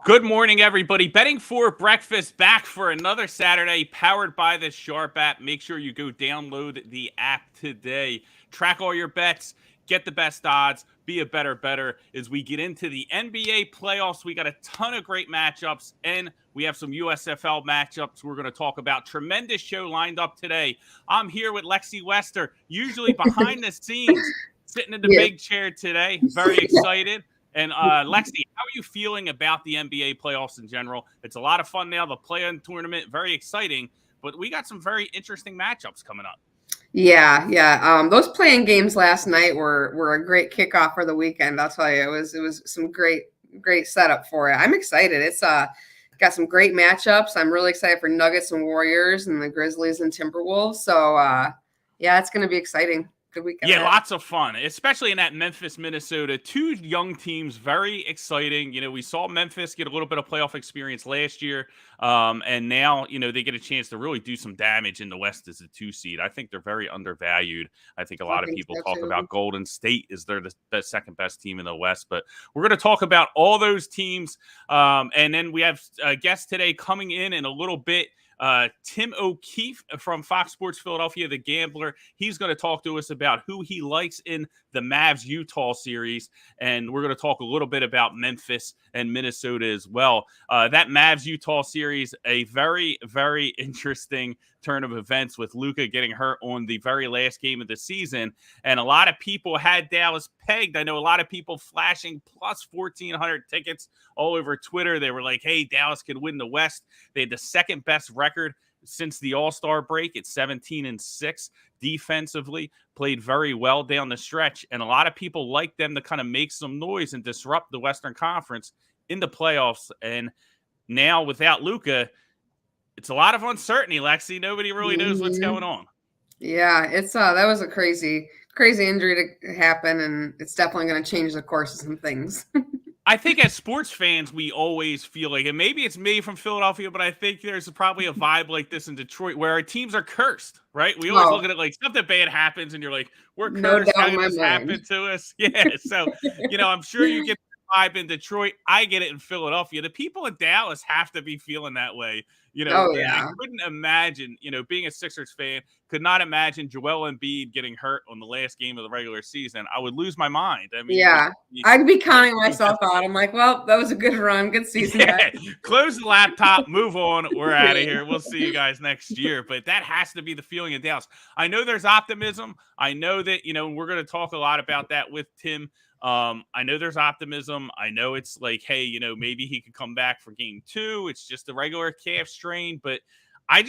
Good morning, everybody. Betting for Breakfast back for another Saturday, powered by the Sharp app. Make sure you go download the app today. Track all your bets, get the best odds, be a better as we get into the NBA playoffs. We got a ton of great matchups, and we have some USFL matchups we're going to talk about. Tremendous show lined up today. I'm here with Lexi Wester, usually behind the scenes, sitting in the Yeah. big chair today. Very excited. And Lexi, how are you feeling about the NBA playoffs in general? It's a lot of fun now. The play-in tournament, very exciting, but we got some very interesting matchups coming up. Yeah. Those playing games last night were a great kickoff for the weekend. I'll tell you, it was some great setup for it. I'm excited. It's got some great matchups. I'm really excited for Nuggets and Warriors and the Grizzlies and Timberwolves. So yeah, it's going to be exciting. Good weekend. Yeah, lots of fun, especially in that Memphis, Minnesota. Two young teams, very exciting. You know, we saw Memphis get a little bit of playoff experience last year, and now, they get a chance to really do some damage in the West as a 2 seed. I think they're very undervalued. I think a lot of people talk about Golden State as they're the second best team in the West, but we're going to talk about all those teams, and then we have a guest today coming in a little bit. Tim O'Keefe from Fox Sports Philadelphia, the Gambler. He's going to talk to us about who he likes in the Mavs-Utah series, and we're going to talk a little bit about Memphis and Minnesota as well. That Mavs-Utah series, a very, very interesting turn of events with Luka getting hurt on the very last game of the season, and a lot of people had Dallas pegged. I know a lot of people flashing plus 1,400 tickets all over Twitter. They were like, hey, Dallas could win the West. They had the second best record since the All-Star break at 17-6 defensively, played very well down the stretch, and a lot of people like them to kind of make some noise and disrupt the Western Conference in the playoffs. And now without Luka, it's a lot of uncertainty, Lexi. Nobody really knows what's going on. Yeah, it's that was a crazy injury to happen, and it's definitely going to change the course of some things. I think as sports fans, we always feel like, and maybe it's me from Philadelphia, but I think there's probably a vibe like this in Detroit where our teams are cursed, right? We always look at it like something bad happens and you're like, we're cursed. How did this happen to us? Yeah. So, I'm sure you get the vibe in Detroit. I get it in Philadelphia. The people in Dallas have to be feeling that way. I couldn't imagine, being a Sixers fan, could not imagine Joel Embiid getting hurt on the last game of the regular season. I would lose my mind. I mean, I'd be counting myself out. I'm like, well, that was a good run. Good season. Yeah. Close the laptop, move on. We're out of here. We'll see you guys next year. But that has to be the feeling in Dallas. I know there's optimism. I know that, we're going to talk a lot about that with Tim. I know there's optimism. I know it's like, hey, maybe he could come back for game 2. It's just a regular calf strain, but I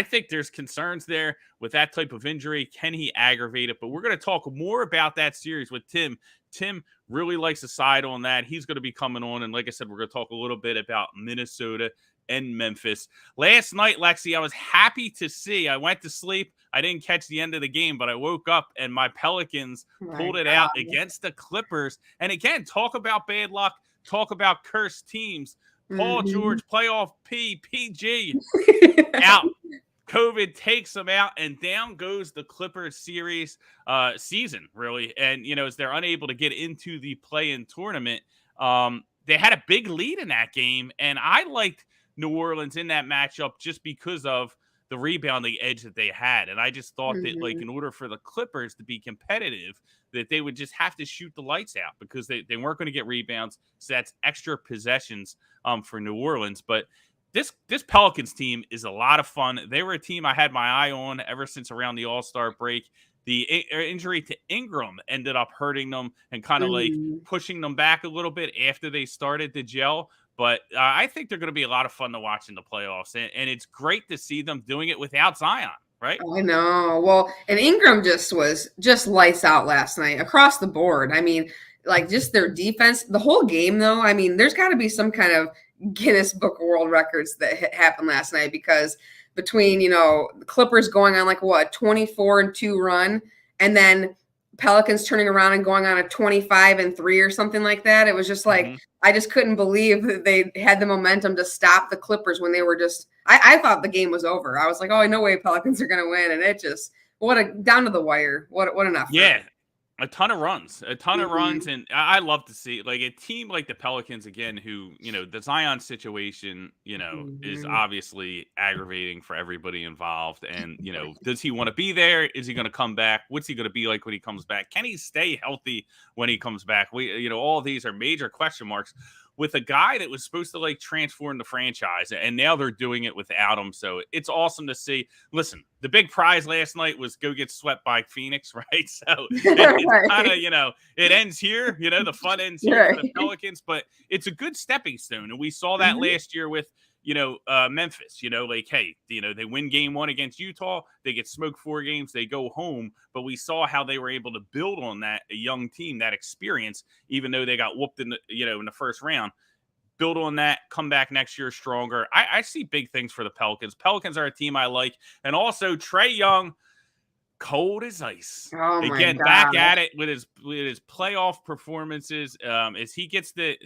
think there's concerns there with that type of injury. Can he aggravate it? But we're going to talk more about that series with Tim. Tim really likes to side on that. He's going to be coming on. And like I said, we're going to talk a little bit about Minnesota and Memphis. Last night, Lexi, I was happy to see. I went to sleep. I didn't catch the end of the game, but I woke up and my Pelicans pulled it out against the Clippers. And again, talk about bad luck. Talk about cursed teams. Paul George, playoff PG, out. COVID takes them out, and down goes the Clippers series season, really. And, as they're unable to get into the play-in tournament, they had a big lead in that game, and I liked New Orleans in that matchup just because of the rebounding edge that they had. And I just thought that, like, in order for the Clippers to be competitive, that they would just have to shoot the lights out because they weren't going to get rebounds. So that's extra possessions for New Orleans. But this Pelicans team is a lot of fun. They were a team I had my eye on ever since around the All-Star break. The injury to Ingram ended up hurting them and kind of like pushing them back a little bit after they started to gel. But I think they're going to be a lot of fun to watch in the playoffs. And it's great to see them doing it without Zion, right? I know. Well, and Ingram was just lights out last night across the board. I mean, like just their defense, the whole game, though. I mean, there's got to be some kind of Guinness Book of World Records that happened last night because between, the Clippers going on like 24-2 run and then Pelicans turning around and going on a 25-3 or something like that. It was just like, I just couldn't believe that they had the momentum to stop the Clippers when they were just, I thought the game was over. I was like, oh, no way Pelicans are going to win. And it just, down to the wire. What an effort. Yeah. A ton of runs, Mhm. and I love to see like a team like the Pelicans again, who the Zion situation, is Mhm. obviously aggravating for everybody involved. And does he want to be there? Is he going to come back? What's he going to be like when he comes back? Can he stay healthy when he comes back? All these are major question marks with a guy that was supposed to like transform the franchise, and now they're doing it without him. So it's awesome to see. Listen, the big prize last night was go get swept by Phoenix, right? So it's kind of, Right. it ends here, the fun ends here for the Right. Pelicans, but it's a good stepping stone. And we saw that Mhm. last year with, Memphis, like, hey, they win game 1 against Utah, they get smoked 4 games, they go home. But we saw how they were able to build on that, a young team, that experience, even though they got whooped in the first round. Build on that, come back next year stronger. I see big things for the Pelicans. Pelicans are a team I like. And also Trae Young, cold as ice. Oh my Again, back gosh. at it with his playoff performances. As he gets the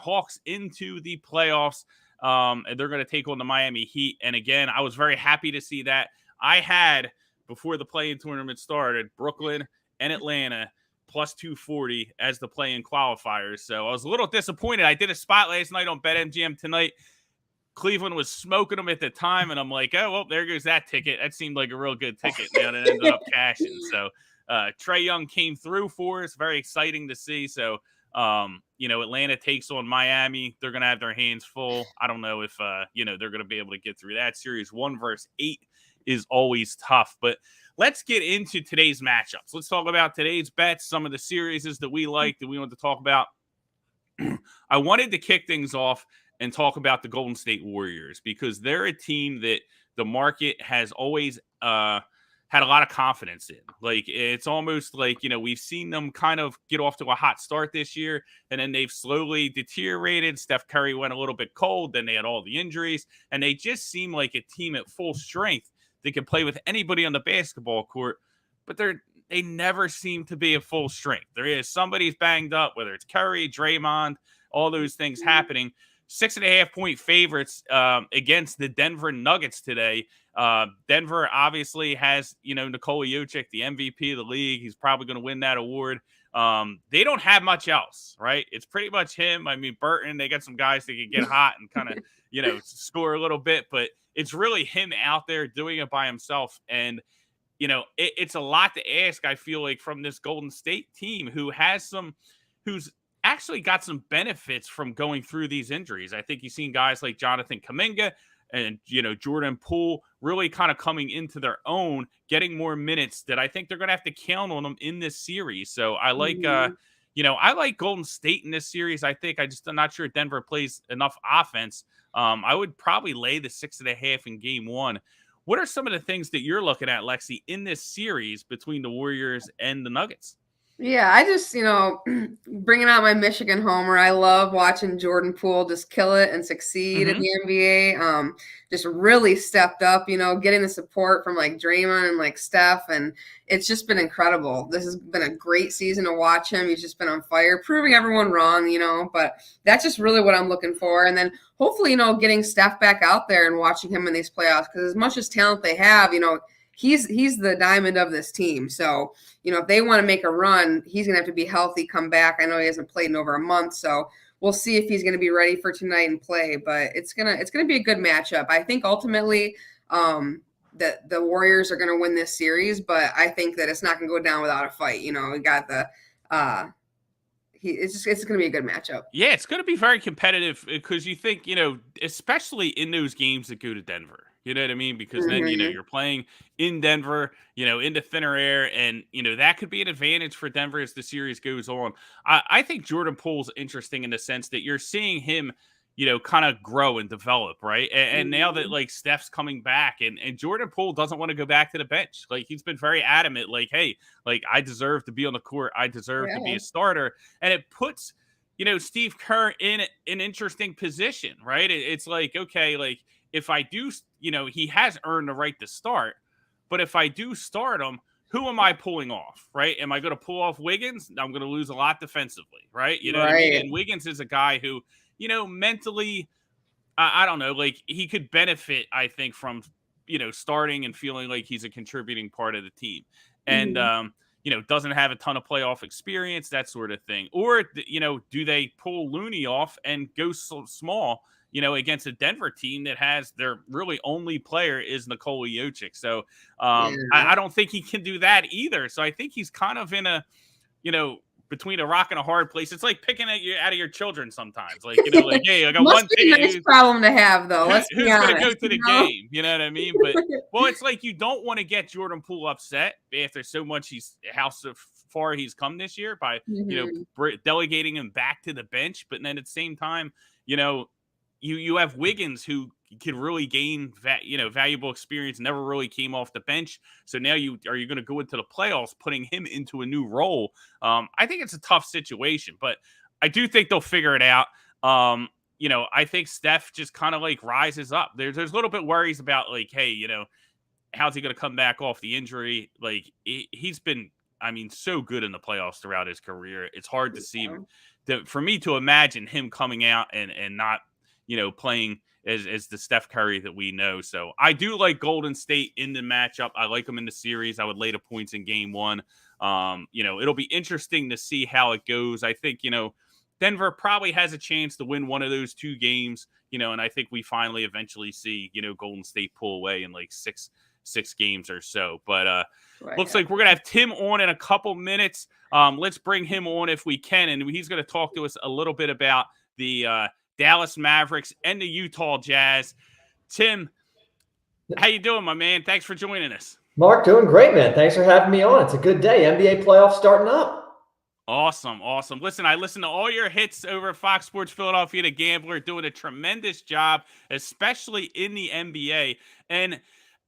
Hawks into the playoffs, and they're going to take on the Miami Heat. And again, I was very happy to see that. I had, before the play-in tournament started, Brooklyn and Atlanta plus 240 as the play-in qualifiers. So I was a little disappointed. I did a spot last night on BetMGM tonight. Cleveland was smoking them at the time, and I'm like, oh, well, there goes that ticket. That seemed like a real good ticket, man, and ended up cashing. So Trae Young came through for us. Very exciting to see. So, Atlanta takes on Miami. They're going to have their hands full. I don't know if, they're going to be able to get through that series. 1 versus 8 is always tough. But let's get into today's matchups. Let's talk about today's bets, some of the series that we like that we want to talk about. I wanted to kick things off and talk about the Golden State Warriors, because they're a team that the market has always had a lot of confidence in. Like, it's almost like, we've seen them kind of get off to a hot start this year, and then they've slowly deteriorated. Steph Curry went a little bit cold, then they had all the injuries, and they just seem like a team at full strength that can play with anybody on the basketball court, but they never seem to be at full strength. There is somebody's banged up, whether it's Curry, Draymond, all those things happening. 6.5-point favorites against the Denver Nuggets today. Denver obviously has, Nikola Jokic, the MVP of the league. He's probably going to win that award. They don't have much else, right? It's pretty much him. I mean, Burton, they got some guys that can get hot and kind of, score a little bit, but it's really him out there doing it by himself. And, it's a lot to ask, I feel like, from this Golden State team who's actually got some benefits from going through these injuries. I think you've seen guys like Jonathan Kuminga and, Jordan Poole really kind of coming into their own, getting more minutes that I think they're going to have to count on them in this series. So I like, Mhm. I like Golden State in this series. I'm not sure Denver plays enough offense. I would probably lay the 6.5 in game 1. What are some of the things that you're looking at, Lexi, in this series between the Warriors and the Nuggets? Yeah, I just, bringing out my Michigan homer, I love watching Jordan Poole just kill it and succeed in Mm-hmm. the NBA. Just really stepped up, getting the support from like Draymond and like Steph, and it's just been incredible. This has been a great season to watch him. He's just been on fire, proving everyone wrong, but that's just really what I'm looking for. And then hopefully, getting Steph back out there and watching him in these playoffs, because as much as talent they have, he's the diamond of this team. So, if they want to make a run, he's going to have to be healthy, come back. I know he hasn't played in over a month, so we'll see if he's going to be ready for tonight and play. But it's gonna be a good matchup. I think ultimately that the Warriors are going to win this series, but I think that it's not going to go down without a fight. We got the it's going to be a good matchup. Yeah, it's going to be very competitive because you think, especially in those games that go to Denver. You know what I mean? Because then, Mm-hmm. you're playing in Denver, into thinner air, and, that could be an advantage for Denver as the series goes on. I think Jordan Poole's interesting in the sense that you're seeing him, kind of grow and develop, right? And now that, Mm-hmm. like, Steph's coming back and Jordan Poole doesn't want to go back to the bench. Like, he's been very adamant, like, hey, like, I deserve to be on the court. I deserve to be Yeah. a starter. And it puts Steve Kerr in an interesting position, right? It's like, okay, like if I do, he has earned the right to start, but if I do start him, who am I pulling off, right? Am I going to pull off Wiggins? I'm going to lose a lot defensively, right? You know what I mean? Right. And Wiggins is a guy who, mentally, I don't know, like he could benefit, I think, from, starting and feeling like he's a contributing part of the team. And, Mm-hmm. doesn't have a ton of playoff experience, that sort of thing. Or, do they pull Looney off and go small, against a Denver team that has their really only player is Nikola Jokic. So I don't think he can do that either. So I think he's kind of in a, between a rock and a hard place. It's like picking out of your children sometimes. Like, hey, I got one thing. Must be a nice problem to have, though. Let's who's going to go to the game? You know what I mean? But, well, it's like you don't want to get Jordan Poole upset after so much how so far he's come this year by, delegating him back to the bench. But then at the same time, you have Wiggins who can really gain valuable experience, never really came off the bench. So now are you going to go into the playoffs putting him into a new role? I think it's a tough situation, but I do think they'll figure it out. I think Steph just kind of like rises up. There's a little bit worries about like, hey, how's he going to come back off the injury? Like he's been, so good in the playoffs throughout his career. It's hard to see for me to imagine him coming out and not, playing as the Steph Curry that we know. So I do like Golden State in the matchup. I like them in the series. I would lay the points in game one. It'll be interesting to see how it goes. I think, Denver probably has a chance to win one of those two games, and I think we finally eventually see, Golden State pull away in like six games or so. But looks like we're going to have Tim on in a couple minutes. Let's bring him on if we can. And he's going to talk to us a little bit about the Dallas Mavericks and the Utah Jazz. Tim, how you doing, my man? Thanks for joining us. Mark, doing great, man. Thanks for having me on. It's a good day. NBA playoffs starting up. Awesome. Listen, I listened to all your hits over at Fox Sports Philadelphia, The Gambler, doing a tremendous job, especially in the NBA. And,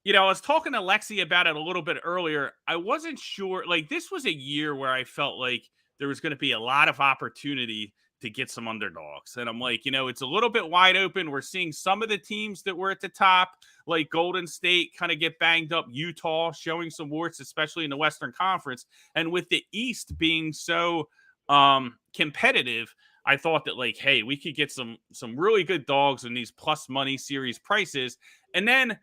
I was talking to Lexi about it a little bit earlier. I wasn't sure, like, this was a year where I felt like there was going to be a lot of opportunity to get some underdogs. And I'm like, it's a little bit wide open. We're seeing some of the teams that were at the top, like Golden State, kind of get banged up. Utah showing some warts, especially in the Western Conference. And with the East being so competitive, I thought that like, hey, we could get some really good dogs in these plus money series prices. And then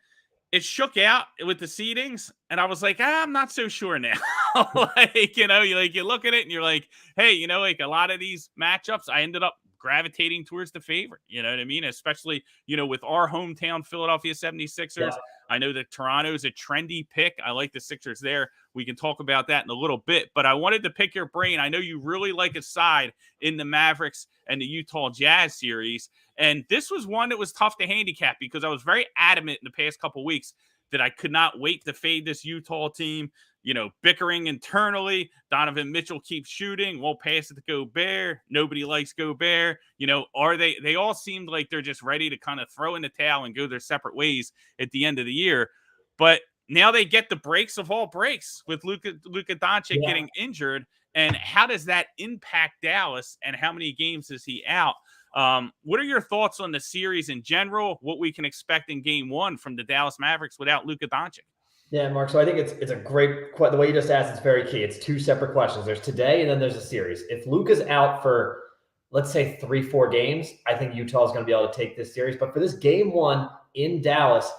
it shook out with the seedings, and I was like, I'm not so sure now. You look at it and you're like, hey, like a lot of these matchups, I ended up gravitating towards the favorite. You know what I mean? Especially, with our hometown Philadelphia 76ers. Yeah. I know that Toronto's a trendy pick. I like the Sixers there. We can talk about that in a little bit, but I wanted to pick your brain. I know you really like a side in the Mavericks and the Utah Jazz series. And this was one that was tough to handicap because I was very adamant in the past couple of weeks that I could not wait to fade this Utah team, bickering internally. Donovan Mitchell keeps shooting, won't pass it to Gobert. Nobody likes Gobert. They all seemed like they're just ready to kind of throw in the towel and go their separate ways at the end of the year. But now they get the breaks of all breaks with Luka Doncic getting injured. And how does that impact Dallas and how many games is he out? What are your thoughts on the series in general? What we can expect in game one from the Dallas Mavericks without Luka Doncic? Yeah, Mark. So I think it's a great the way you just asked. It's very key. It's two separate questions. There's today and then there's a series. If Luka's out for, let's say 3-4 games, I think Utah is going to be able to take this series. But for this game one in Dallas,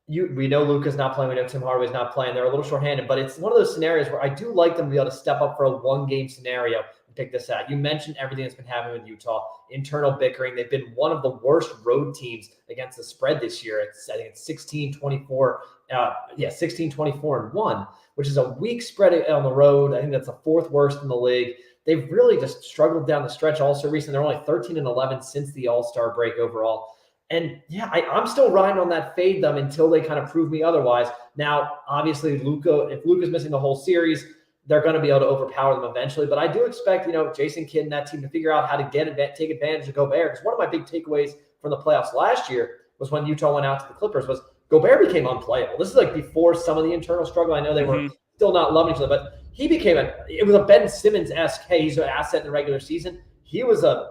we know Luka's not playing. We know Tim Hardaway's not playing. They're a little shorthanded, but it's one of those scenarios where I do like them to be able to step up for a one-game scenario and take this out. You mentioned everything that's been happening with Utah, internal bickering. They've been one of the worst road teams against the spread this year. I think it's 16-24. 16-24-1, which is a weak spread on the road. I think that's the fourth worst in the league. They've really just struggled down the stretch also recently. They're only 13-11 since the All-Star break overall. And yeah, I'm still riding on that fade them until they kind of prove me otherwise. Now, obviously, if Luka's missing the whole series, they're going to be able to overpower them eventually. But I do expect, Jason Kidd and that team to figure out how to take advantage of Gobert. Because one of my big takeaways from the playoffs last year was when Utah went out to the Clippers was Gobert became unplayable. This is like before some of the internal struggle. I know they were still not loving each other, but he became it was a Ben Simmons-esque, hey, he's an asset in the regular season. He was a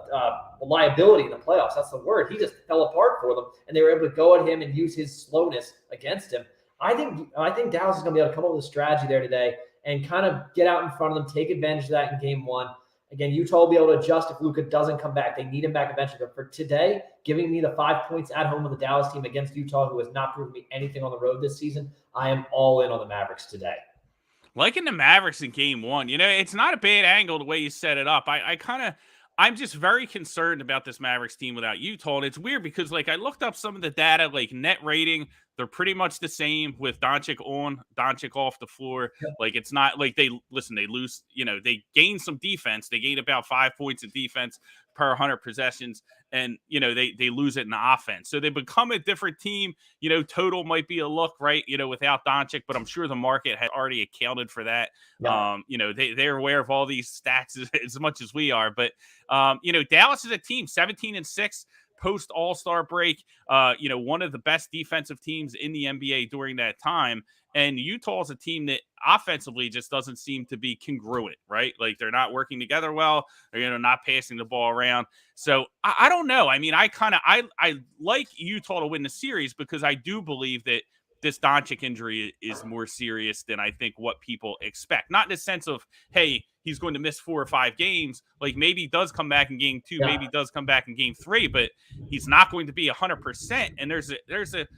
liability in the playoffs. That's the word. He just fell apart for them, and they were able to go at him and use his slowness against him. I think Dallas is going to be able to come up with a strategy there today and kind of get out in front of them, take advantage of that in game one. Again, Utah will be able to adjust if Luka doesn't come back. They need him back eventually. But for today, giving me the 5 points at home with the Dallas team against Utah, who has not proven me anything on the road this season, I am all in on the Mavericks today. Liking the Mavericks in game one, it's not a bad angle the way you set it up. I'm just very concerned about this Mavericks team without Utah. And it's weird because, I looked up some of the data, net rating, they're pretty much the same with Doncic on, Doncic off the floor. Yep. It's not like they lose, they gain some defense. They gain about 5 points of defense per 100 possessions. And, they lose it in the offense. So they become a different team. Total might be a look, right, without Doncic, but I'm sure the market had already accounted for that. Yeah. They're aware of all these stats as much as we are. But, Dallas is a team 17-6 post All-Star break. One of the best defensive teams in the NBA during that time. And Utah is a team that offensively just doesn't seem to be congruent, right? They're not working together well. They're, not passing the ball around. So I don't know. I mean, I like Utah to win the series because I do believe that this Doncic injury is more serious than I think what people expect. Not in the sense of, hey, he's going to miss 4 or 5 games. Maybe he does come back in game 2, maybe he does come back in game 3, but he's not going to be 100%. And there's a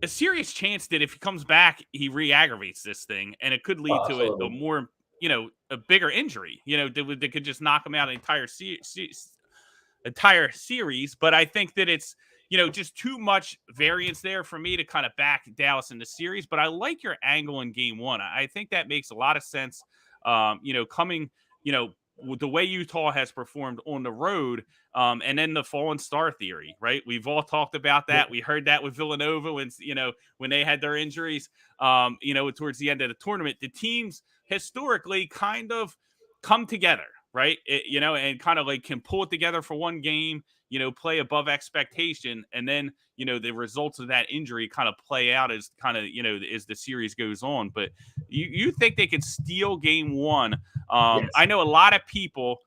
serious chance that if he comes back, he re-aggravates this thing, and it could lead to a more, a bigger injury, that could just knock him out an entire series. But I think that it's, just too much variance there for me to kind of back Dallas in the series. But I like your angle in game one. I think that makes a lot of sense. Coming, the way Utah has performed on the road, and then the fallen star theory, right? We've all talked about that. We heard that with Villanova when they had their injuries, towards the end of the tournament. The teams historically kind of come together, right? And kind of can pull it together for one game, play above expectation. And then, the results of that injury kind of play out as kind of, as the series goes on. But you think they could steal game one? Yes. I know a lot of people.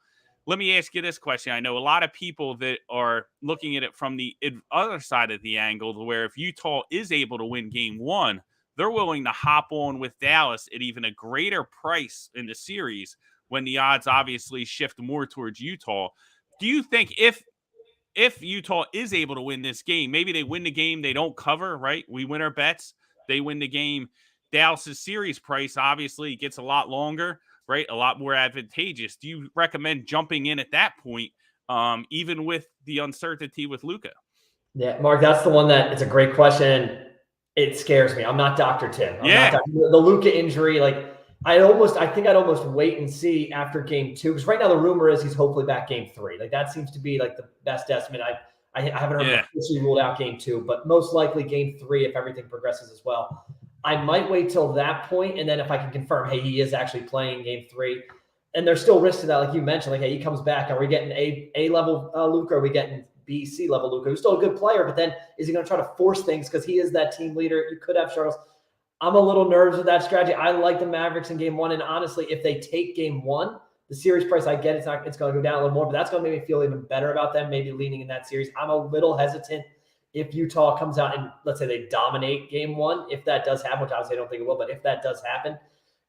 Let me ask you this question. I know a lot of people that are looking at it from the other side of the angle, where if Utah is able to win game one, they're willing to hop on with Dallas at even a greater price in the series when the odds obviously shift more towards Utah. Do you think if Utah is able to win this game, maybe they win the game, they don't cover, right? We win our bets, they win the game. Dallas's series price obviously gets a lot longer, right? A lot more advantageous. Do you recommend jumping in at that point, even with the uncertainty with Luka? Yeah, Mark, that's the one that it's a great question. It scares me. I'm not Dr. Tim. The Luka injury, I think I'd almost wait and see after game 2, because right now the rumor is he's hopefully back game 3. That seems to be the best estimate. I haven't heard officially ruled out game 2, but most likely game 3 if everything progresses as well. I might wait till that point, and then if I can confirm, hey, he is actually playing game 3, and there's still risk to that, like you mentioned, hey, he comes back. Are we getting A level Luka? Are we getting B, C level Luka? Who's still a good player, but then is he going to try to force things because he is that team leader? You could have Charles. I'm a little nervous with that strategy. I like the Mavericks in game 1, and honestly, if they take game 1, the series price, I get it's going to go down a little more, but that's going to make me feel even better about them maybe leaning in that series. I'm a little hesitant if Utah comes out and let's say they dominate game 1. If that does happen, which obviously I don't think it will, but if that does happen,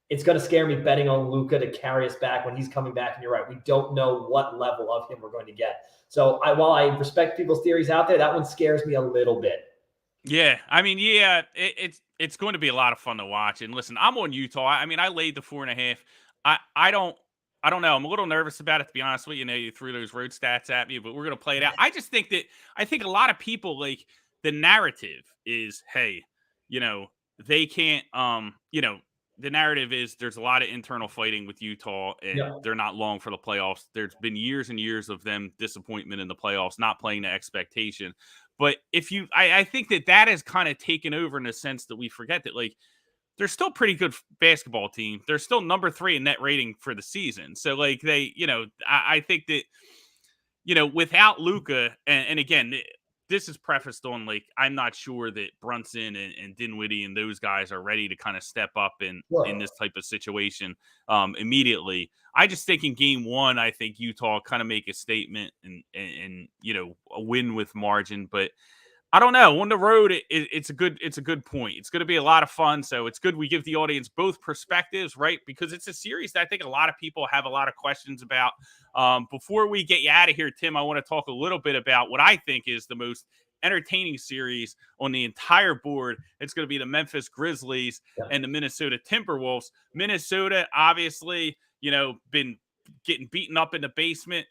it's going to scare me betting on Luka to carry us back when he's coming back. And you're right, we don't know what level of him we're going to get. So while I respect people's theories out there, that one scares me a little bit. Yeah, I mean, it's going to be a lot of fun to watch. And listen, I'm on Utah. I mean, I laid the 4.5. I don't know. I'm a little nervous about it, to be honest with you. You threw those road stats at me, but we're going to play it out. I just think a lot of people, the narrative is, hey, they can't, the narrative is there's a lot of internal fighting with Utah, and they're not long for the playoffs. There's been years and years of them disappointment in the playoffs, not playing to expectation. But I think that has kind of taken over in the sense that we forget that, they're still pretty good basketball team. They're still number 3 in net rating for the season. So I think that, without Luka, and again, this is prefaced on I'm not sure that Brunson and Dinwiddie and those guys are ready to kind of step up in this type of situation immediately. I just think in game 1, I think Utah kind of make a statement and a win with margin, but I don't know. On the road, it's a good point. It's going to be a lot of fun. So it's good we give the audience both perspectives, right? Because it's a series that I think a lot of people have a lot of questions about. Before we get you out of here, Tim, I want to talk a little bit about what I think is the most entertaining series on the entire board. It's going to be the Memphis Grizzlies and the Minnesota Timberwolves. Minnesota, obviously, been getting beaten up in the basement.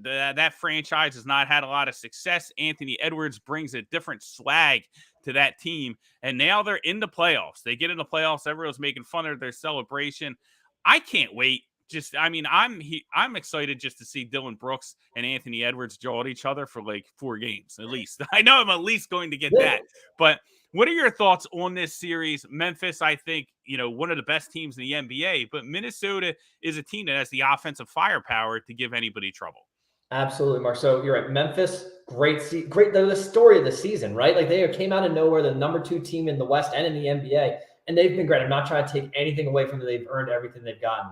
That franchise has not had a lot of success. Anthony Edwards brings a different swag to that team, and now they're in the playoffs. They get in the playoffs. Everyone's making fun of their celebration. I can't wait. I'm excited just to see Dylan Brooks and Anthony Edwards jaw at each other for like 4 games at least. I know I'm at least going to get that. But what are your thoughts on this series? Memphis, I think, one of the best teams in the NBA, but Minnesota is a team that has the offensive firepower to give anybody trouble. Absolutely, Mark. So you're right. Memphis, great. They're the story of the season, right? Like they came out of nowhere, the number 2 team in the West and in the NBA, and they've been great. I'm not trying to take anything away from them. They've earned everything they've gotten.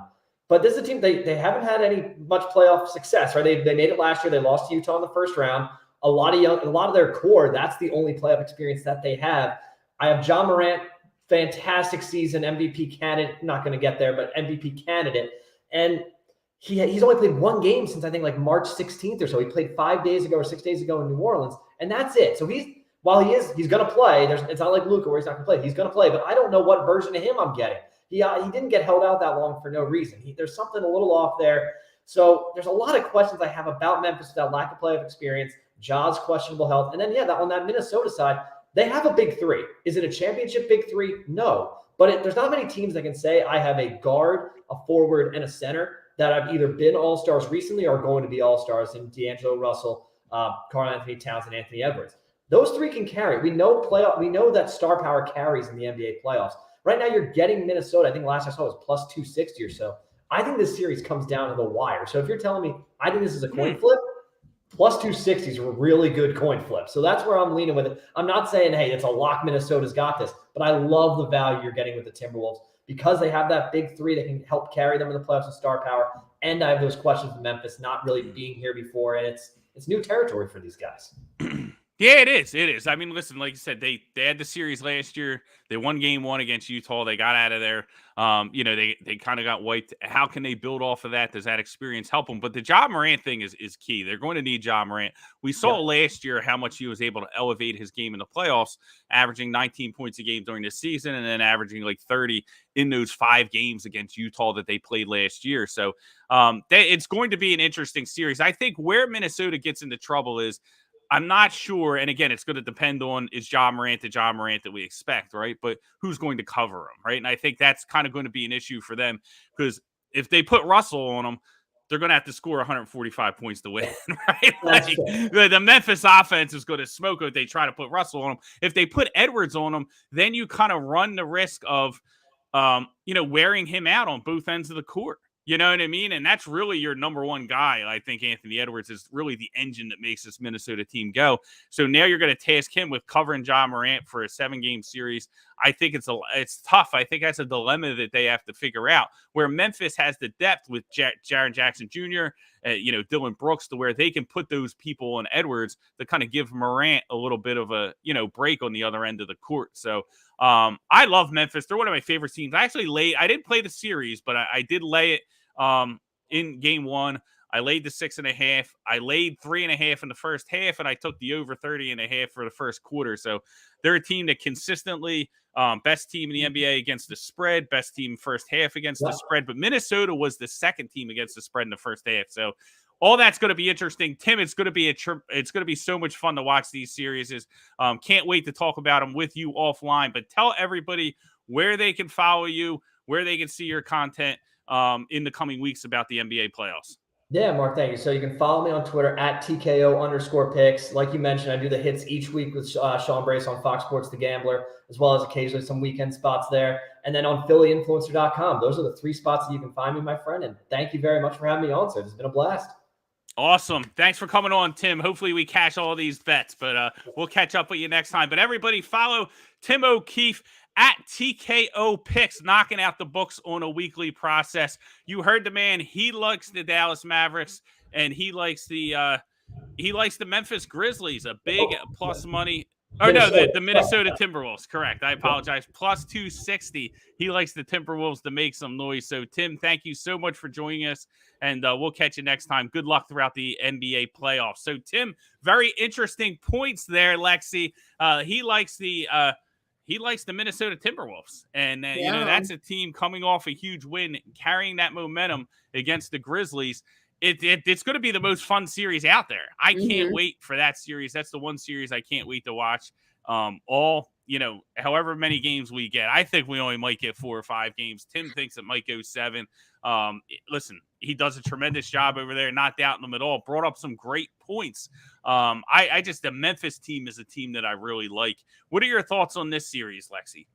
But this is a team, they haven't had any much playoff success, right? They made it last year. They lost to Utah in the first round. A lot of their core, that's the only playoff experience that they have. I have John Morant, fantastic season, MVP candidate. Not going to get there, but MVP candidate. And he's only played 1 game since I think like March 16th or so. He played 5 days ago or 6 days ago in New Orleans, and that's it. So he's going to play. It's not like Luka where he's not going to play. He's going to play, but I don't know what version of him I'm getting. He didn't get held out that long for no reason. There's something a little off there. So there's a lot of questions I have about Memphis with that lack of playoff experience, Ja's questionable health. And then, on that Minnesota side, they have a big 3. Is it a championship big 3? No. But there's not many teams that can say I have a guard, a forward, and a center that have either been all-stars recently or are going to be all-stars in D'Angelo Russell, Karl-Anthony Towns, and Anthony Edwards. Those 3 can carry. We know that star power carries in the NBA playoffs. Right now, you're getting Minnesota. I think last I saw was plus 260 or so. I think this series comes down to the wire. So if you're telling me I think this is a coin flip, plus 260 is a really good coin flip. So that's where I'm leaning with it. I'm not saying, hey, it's a lock. Minnesota's got this. But I love the value you're getting with the Timberwolves because they have that big 3 that can help carry them in the playoffs with star power. And I have those questions with Memphis not really being here before. And it's new territory for these guys. Yeah, it is. It is. I mean, listen, like you said, they had the series last year. They won game 1 against Utah. They got out of there. They kind of got wiped. How can they build off of that? Does that experience help them? But the Ja Morant thing is key. They're going to need Ja Morant. We saw last year how much he was able to elevate his game in the playoffs, averaging 19 points a game during the season and then averaging like 30 in those 5 games against Utah that they played last year. So it's going to be an interesting series. I think where Minnesota gets into trouble is I'm not sure, and again, it's going to depend on is Ja Morant the Ja Morant that we expect, right? But who's going to cover him, right? And I think that's kind of going to be an issue for them because if they put Russell on him, they're going to have to score 145 points to win, right? Like, the Memphis offense is going to smoke if they try to put Russell on him. If they put Edwards on him, then you kind of run the risk of, wearing him out on both ends of the court. You know what I mean? And that's really your number 1 guy. I think Anthony Edwards is really the engine that makes this Minnesota team go. So now you're going to task him with covering Ja Morant for a 7-game series. I think it's tough. I think that's a dilemma that they have to figure out where Memphis has the depth with Jaren Jackson Jr., Dylan Brooks to where they can put those people on Edwards to kind of give Morant a little bit of a, break on the other end of the court. So I love Memphis. They're one of my favorite teams. I didn't play the series, but I did lay it in game 1. I laid the 6.5. I laid 3.5 in the first half, and I took the over 30.5 for the first quarter. So they're a team that consistently best team in the NBA against the spread, best team first half against the spread. But Minnesota was the second team against the spread in the first half. So all that's going to be interesting. Tim, it's going to be so much fun to watch these series. Can't wait to talk about them with you offline. But tell everybody where they can follow you, where they can see your content in the coming weeks about the NBA playoffs. Yeah, Mark, thank you. So you can follow me on Twitter at TKO_picks. Like you mentioned, I do the hits each week with Sean Brace on Fox Sports The Gambler, as well as occasionally some weekend spots there. And then on PhillyInfluencer.com. Those are the 3 spots that you can find me, my friend. And thank you very much for having me on, sir. It's been a blast. Awesome. Thanks for coming on, Tim. Hopefully we cash all these bets, but we'll catch up with you next time. But everybody follow Tim O'Keefe at TKO Picks, knocking out the books on a weekly process. You heard the man. He likes the Dallas Mavericks, and he likes the Memphis Grizzlies, a big plus money Or no, the Minnesota Timberwolves. Correct. I apologize. Plus 260. He likes the Timberwolves to make some noise. So, Tim, thank you so much for joining us, and we'll catch you next time. Good luck throughout the NBA playoffs. So, Tim, very interesting points there, Lexi. He likes the Minnesota Timberwolves, and that's a team coming off a huge win, carrying that momentum against the Grizzlies. It's going to be the most fun series out there. I can't wait for that series. That's the one series I can't wait to watch. However many games we get. I think we only might get 4 or 5 games. Tim thinks it might go 7. Listen, he does a tremendous job over there, not doubting them at all. Brought up some great points. The Memphis team is a team that I really like. What are your thoughts on this series, Lexi?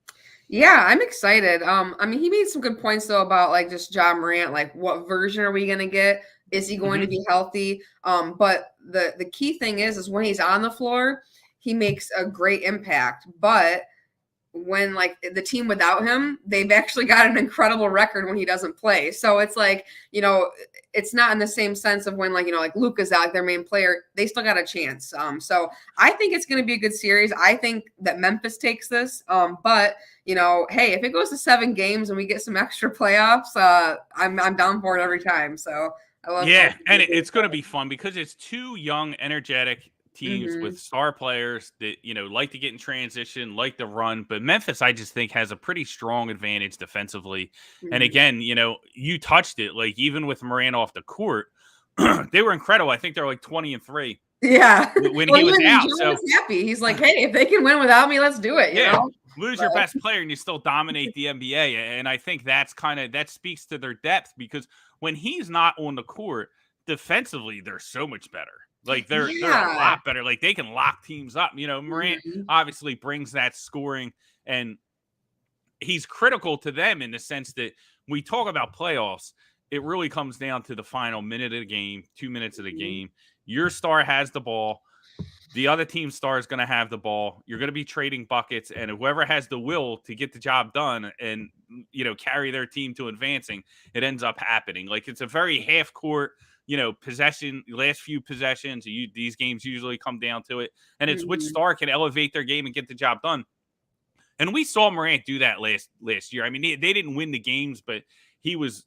Yeah, I'm excited. He made some good points though about like just Ja Morant, like what version are we gonna get? Is he going to be healthy? But the key thing is when he's on the floor, he makes a great impact. But when like the team without him, they've actually got an incredible record when he doesn't play. So it's like, it's not in the same sense of when like Luka's out, their main player, they still got a chance. So I think it's going to be a good series. I think that Memphis takes this. But hey, if it goes to 7 games and we get some extra playoffs, I'm down for it every time. So I love and it's going to be fun because it's 2 young, energetic teams with star players that like to get in transition, like to run. But Memphis, I just think, has a pretty strong advantage defensively. And again, you touched it. Like even with Morant off the court, they were incredible. I think they're like 20-3. Yeah, when he was out, so was happy. He's like, hey, if they can win without me, let's do it. You know? Lose your best player and you still dominate the NBA. And I think that speaks to their depth because when he's not on the court, defensively, they're so much better. Like they're a lot better. Like they can lock teams up. Morant obviously brings that scoring, and he's critical to them in the sense that we talk about playoffs. It really comes down to the final minute of the game, 2 minutes of the game. Your star has the ball. The other team's star is going to have the ball. You're going to be trading buckets, and whoever has the will to get the job done and carry their team to advancing, it ends up happening. Like it's a very half court. Possession, last few possessions, these games usually come down to it. And it's which star can elevate their game and get the job done. And we saw Morant do that last year. I mean, they didn't win the games, but he was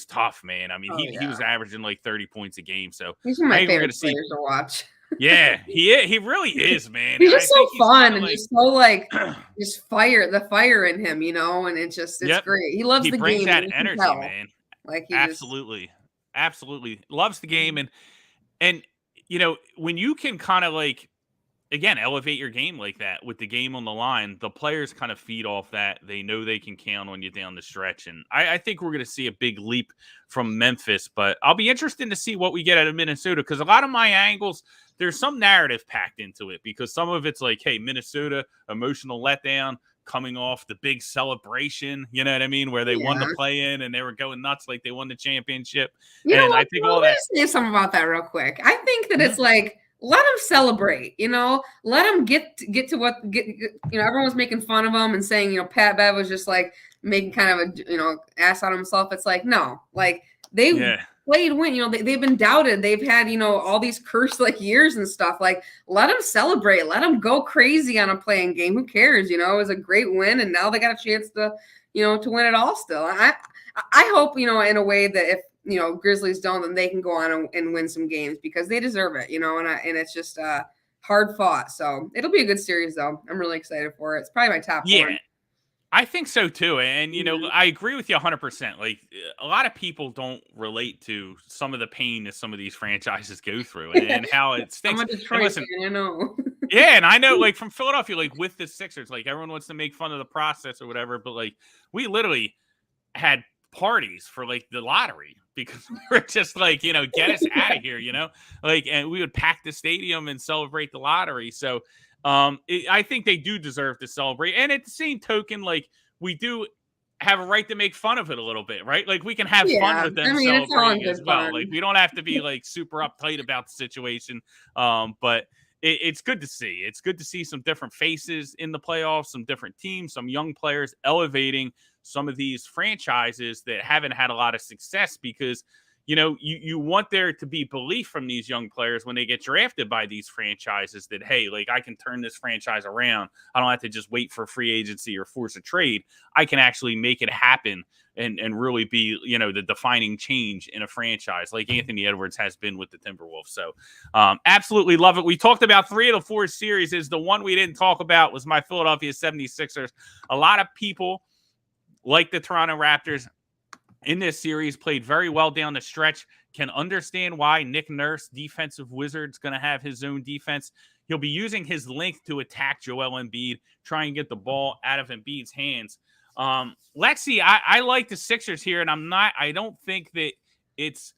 tough, man. I mean, he was averaging like 30 points a game. So he's one of my favorite players to watch. Yeah, he really is, man. He's just so fun and just so like just the fire in him, and it's great. He loves the game. He brings that energy, man. Like Absolutely loves the game, and when you can kind of like again elevate your game like that with the game on the line, the players kind of feed off that. They know they can count on you down the stretch, and I think we're going to see a big leap from Memphis. But I'll be interested to see what we get out of Minnesota because a lot of my angles, there's some narrative packed into it because some of it's like, hey, Minnesota emotional letdown. Coming off the big celebration, you know what I mean, where they won the play-in and they were going nuts like they won the championship. I think all that. Say something about that real quick. I think that it's like let them celebrate. Let them get to what everyone was making fun of them and saying Pat Bev was just like making kind of a ass out of himself. It's like no, like they. Played win, they've been doubted. They've had, all these cursed like years and stuff. Like, let them celebrate. Let them go crazy on a playing game. Who cares? It was a great win, and now they got a chance to, to win it all. Still, I hope in a way that if Grizzlies don't, then they can go on and win some games because they deserve it. And it's just hard fought. So it'll be a good series, though. I'm really excited for it. It's probably my top one. I think so too. And, I agree with you 100%. Like a lot of people don't relate to some of the pain that some of these franchises go through and how it stinks. I'm a Detroit fan, I know. Yeah. And I know like from Philadelphia, like with the Sixers, like everyone wants to make fun of the process or whatever, but like we literally had parties for like the lottery because we were just like, get us out of here, like, and we would pack the stadium and celebrate the lottery. So, I think they do deserve to celebrate. And at the same token, like we do have a right to make fun of it a little bit, right? Like we can have fun with them celebrating as well. Like we don't have to be like super uptight about the situation. But it's good to see. It's good to see some different faces in the playoffs, some different teams, some young players elevating some of these franchises that haven't had a lot of success because you want there to be belief from these young players when they get drafted by these franchises that, hey, like I can turn this franchise around. I don't have to just wait for free agency or force a trade. I can actually make it happen and really be, the defining change in a franchise like Anthony Edwards has been with the Timberwolves. So absolutely love it. We talked about 3 of the 4 series. The one we didn't talk about was my Philadelphia 76ers. A lot of people, like the Toronto Raptors, in this series, played very well down the stretch. Can understand why Nick Nurse, defensive wizard, is going to have his own defense. He'll be using his length to attack Joel Embiid, try and get the ball out of Embiid's hands. Lexi, I like the Sixers here, and I don't think that it's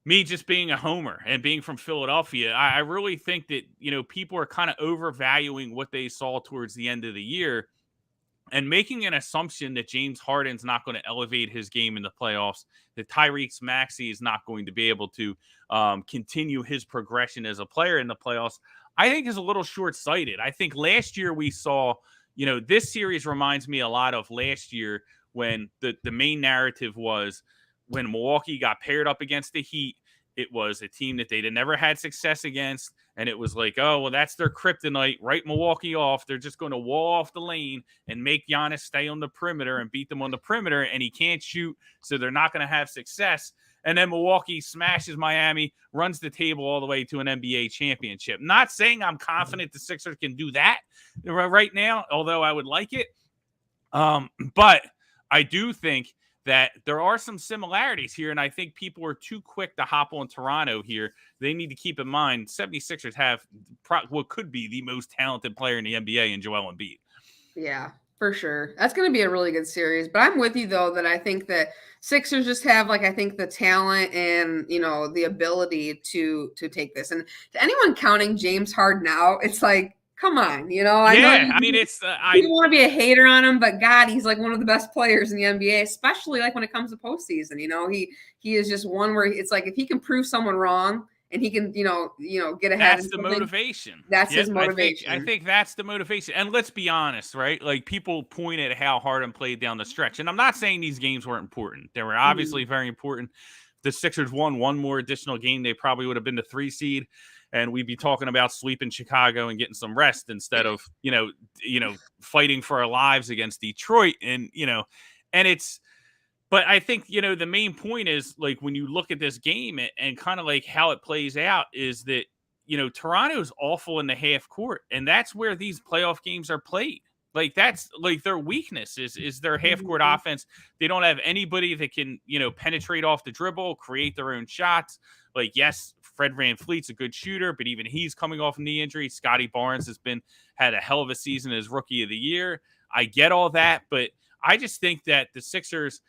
me just being a homer and being from Philadelphia. I really think that, people are kind of overvaluing what they saw towards the end of the year and making an assumption that James Harden's not going to elevate his game in the playoffs, that Tyrese Maxey is not going to be able to continue his progression as a player in the playoffs, I think is a little short-sighted. I think last year we saw, this series reminds me a lot of last year when the main narrative was when Milwaukee got paired up against the Heat. It was a team that they'd never had success against. And it was like, oh, well, that's their kryptonite. Write Milwaukee off. They're just going to wall off the lane and make Giannis stay on the perimeter and beat them on the perimeter. And he can't shoot, so they're not going to have success. And then Milwaukee smashes Miami, runs the table all the way to an NBA championship. Not saying I'm confident the Sixers can do that right now, although I would like it. But I do think that there are some similarities here, and I think people are too quick to hop on Toronto here. They need to keep in mind 76ers have what could be the most talented player in the NBA in Joel Embiid. Yeah, for sure. That's going to be a really good series. But I'm with you, though, that I think that Sixers just have, I think the talent and, the ability to take this. And to anyone counting James Harden out, it's like, come on, I know it's I don't want to be a hater on him, but God, he's like one of the best players in the NBA, especially like when it comes to postseason. He is just one where it's like if he can prove someone wrong and he can, get ahead. That's the motivation. That's his motivation. I think that's the motivation. And let's be honest, right? Like people point at how Harden played down the stretch, and I'm not saying these games weren't important. They were obviously very important. The Sixers won one more additional game, they probably would have been the 3 seed. And we'd be talking about sweeping Chicago and getting some rest instead of, fighting for our lives against Detroit. And, but I think, the main point is like when you look at this game and kind of like how it plays out is that, Toronto's awful in the half court. And that's where these playoff games are played. Like that's like their weakness is their half court offense. They don't have anybody that can, penetrate off the dribble, create their own shots. Like, yes, Fred VanVleet's a good shooter, but even he's coming off a knee injury. Scotty Barnes had a hell of a season as Rookie of the Year. I get all that, but I just think that the Sixers